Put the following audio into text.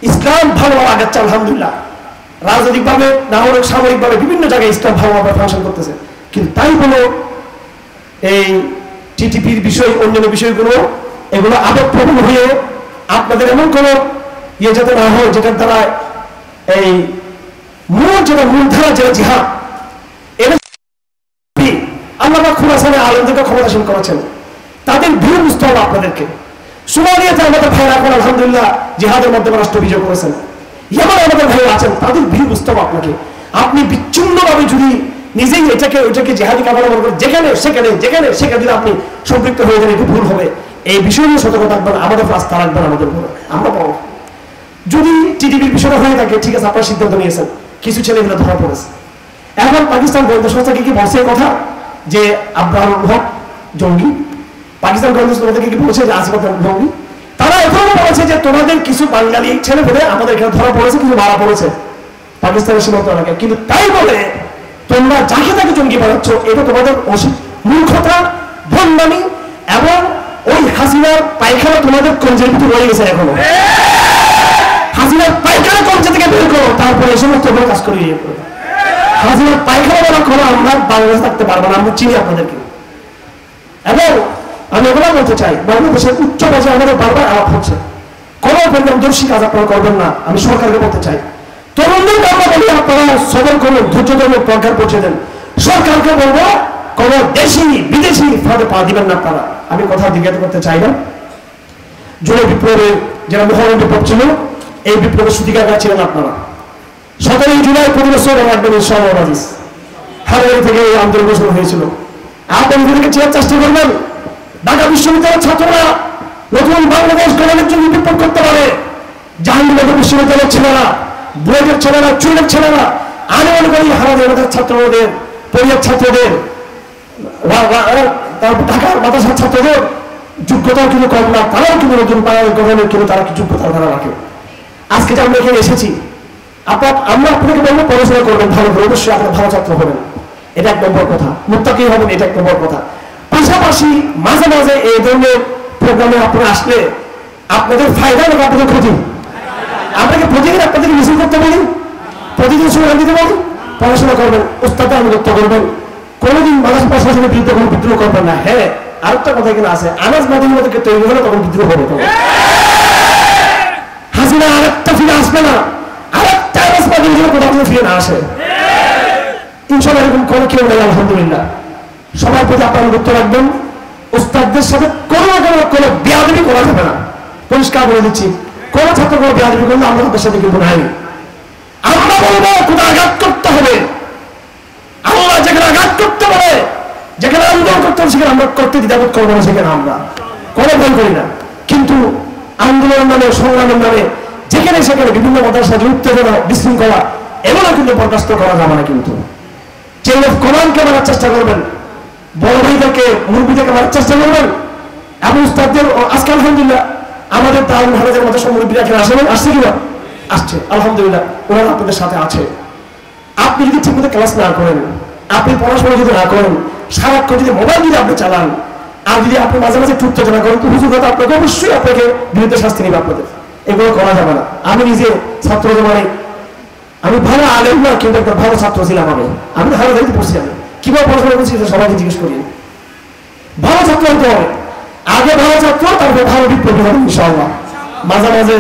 ইসলাম ভালোভাবে আগাচ্ছে আলহামদুলিল্লাহ, রাজনৈতিকভাবে না হলে সামরিকভাবে বিভিন্ন জায়গায় ইসলাম ভালোভাবে ফাংশন করতেছে। কিন্তু তাই বলো এই টিটিপির বিষয়, অন্যান্য বিষয়গুলো এগুলো আবেগপ্রবণ হয়ে আপনাদের এমন কোনো ইয়ে যাতে না হয় যেটার দ্বারা এই মূলধারা যেটা জিহাদ, এটা আল্লাহ খুরাসানে আলেমদেরকে ক্ষমতাসীন করেছেন, তাদের ভিড় বুঝতে হবে আপনাদেরকে। সোমালিয়াতে আমাদের ভাইরা এখন আলহামদুলিল্লাহ জিহাদের মাধ্যমে রাষ্ট্র বিজয় করেছেন, ইয়ামানে আমাদের ভাইরা আছেন, তাদের ভিড় বুঝতে হবে আপনাকে। আপনি বিচ্ছিন্নভাবে যদি নিজেই ওইটাকে জিহাদি কামনা মনে করেন, যেখানে সেখানে যদি আপনি সম্পৃক্ত হয়ে যান, একটু ভুল হবে। এই বিষয় নিয়ে সতর্ক থাকবেন, আমাদের রাস্তা রাখবেন আমাদের উপরে, আমরা পাবো। যদি টিটিপির বিষয়টা হয়ে থাকে, ঠিক আছে, আপনার সিদ্ধান্ত নিয়েছেন, কিছু ছেলেগুলো ধরা পড়েছে। এখন পাকিস্তান গোয়েন্দা সংস্থাকে কি বলছে কথা যে আব্রাহুল হক জঙ্গি? পাকিস্তান গোয়েন্দা সংস্থাকে কি বলছে যে আসিফ জঙ্গি? তারা এখনো বলেছে যে তোমাদের কিছু বাঙালি ছেলে পেলে আমাদের এখানে ধরা পড়েছে, কিছু মারা পড়েছে পাকিস্তানের সীমান্ত এলাকায়। কিন্তু তাই বলে তোমরা যাকে তাকে জঙ্গি বানাচ্ছ, এটা তোমাদের মূর্খতা, ভণ্ডামি এবং ওই হাসিনার পায়খানা তোমাদের কঞ্জের ভিতরে রয়ে গেছে এখনো। হাসিনার পায়খানা কঞ্জে থেকে বের করো, তারপরে এই সমস্ত কাজ করে ইয়ে করো। হাসিনার পায়খানা বলা করো, আমরা বাংলাদেশে থাকতে পারবো না, আমরা চিনি আপনাদেরকে। এবং আমি এগুলো বলতে চাই, বাংলাদেশের উচ্চ পর্যায়ে আমাদের বারবার আলাপ হচ্ছে, কোনো দর্শী কাজ আপনারা করবেন না। আমি সরকারকে বলতে চাই, তরুণদেরকে আমরা বলি আপনারা সবল করুন, ধৈর্য ধরুন, প্রজ্ঞার পৌঁছে দেন। সরকারকে বলবো কোন দেশি বিদেশি ফাঁদে পা দিবেন না আপনারা। আমি কথা জিজ্ঞাসা করতে চাই না, জুলাই বিপ্লবে যারা মহারণ বিপ্লব ছিল, এই বিপ্লবের সূতিকাগার ছিলেন আপনারা। 17 জুলাই প্রতি বছর রাখবেন ইনশাআল্লাহ, হাজারি থেকে এই আন্দোলন ঘোষণা হয়েছিল। আপনারা নিজেদেরকে চেয়ার চেষ্টা করবেন, ঢাকা বিশ্ববিদ্যালয়ের ছাত্ররা নতুন বাংলাদেশ গঠনের জন্য বিপ্লব করতে পারে। জাহাঙ্গীরনগর বিশ্ববিদ্যালয়ের ছেলেরা, বুয়েটের ছেলেরা, চুয়েটের ছেলেরা, আমি মনে করি হারাদের ছাত্রদের, পরিবার ছাত্রদের, ঢাকার মাদ্রাসার ছাত্রদের যোগ্যতাও কিন্তু কম না, তারাও কিন্তু নতুন বাংলাদেশ গঠনের কিন্তু তারা যোগ্যতা তারা রাখে। আজকে যে আমরা এখানে এসেছি, আমরা আপনাকে বলবো পড়াশোনা করবেন ভালো করে, অবশ্যই আপনার ভালো ছাত্র হবেন, এটা এক নম্বর কথা। মুত্তাকি হবেন, এটা এক নম্বর কথা। পাশাপাশি মাঝে মাঝে এই ধরনের প্রোগ্রামে আপনারা আসলে আপনাদের ফায়দা নাকি আপনাদের ক্ষতি? আপনাকে প্রতিদিন আপনাদেরকে মিছিল করতে বলি, প্রতিদিন স্লোগান দিতে বলি, পড়াশোনা করবেন, উস্তাদের আনুগত্য করবেন, কোনোদিন মাদ্রাসা প্রশাসনের বিরুদ্ধে কোনো বিদ্রোহ করবেন না। হ্যাঁ, আরেকটা কথা এখানে আছে, আনাজ মাদিনীকে তৈরি হলে তখন বিদ্রোহ হবে। হাসিনা আরেকটা ফিরে আসবে না, আরেকটা আনাজ মাদিনী কোথাও ফিরে না আসে ইনশাআল্লাহ, এরকম কোনো কেউ নেই আলহামদুলিল্লাহ। সবার প্রতি আপনারা গুরুত্ব রাখবেন। উস্তাদদের সাথে কোনো বেয়াদবি করা যাবে না, পরিষ্কার বলে দিচ্ছি। কোন ছাত্র কোনো বেয়াদবি করলে আমরা তাদের সাথে কিন্তু নাই। আমরা বলবো কোথাও আঘাত করতে হবে, আল্লাহ যেখানে আঘাত করতে পারে, যেখানে আন্দোলন করতে হবে, সেখানে আমরা করতে দ্বিধাবোধ করবো না, সেখানে আমরা কোনো ভয় করি না। কিন্তু আন্দোলনের নামে, সংগ্রামের নামে যেখানে সেখানে বিভিন্ন মতার সাথে উত্তেজনা, বিশৃঙ্খলা, এগুলো কিন্তু বরদাস্ত করা যাবে না। কিন্তু চেইন অফ কমান্ডকে মারার চেষ্টা করবেন, বড় ভাইদেরকে, মুরব্বীদেরকে মারার চেষ্টা করবেন। এবং উস্তাদদের আজকে আলহামদুলিল্লাহ আমাদের দারুল হারাজের মতো মুরব্বীরা এখানে আসছে কিনা? আসছে আলহামদুলিল্লাহ, ওনারা আপনাদের সাথে আছে। আপনি যদি ঠিকমতো ক্লাস না করেন, আপনি পড়াশোনা যদি না করেন, সারাক্ষণ যদি মোবাইল যদি আপনি চালান, আর যদি আপনি মাঝে মাঝে উত্তেজনা করেন, তো হুজুর কথা আপনাকে অবশ্যই আপনাকে বিরুদ্ধে শাস্তি নেবে আপনাদের। এগুলো করা যাবে না। আমি নিজে ছাত্র জীবনে আমি ভালো আলেম না, কিন্তু একটা ভালো ছাত্র ছিলাম। আমি ভালো দায়িত্ব পড়ছি। আমি কিভাবে পড়াশোনা করছি সবাইকে জিজ্ঞেস করি। ভালো ছাত্র হতে হবে, আগে ভালো ছাত্র, তারপরে ভালো বিপ্লবী হবে ইনশাআল্লাহ। মাঝে মাঝে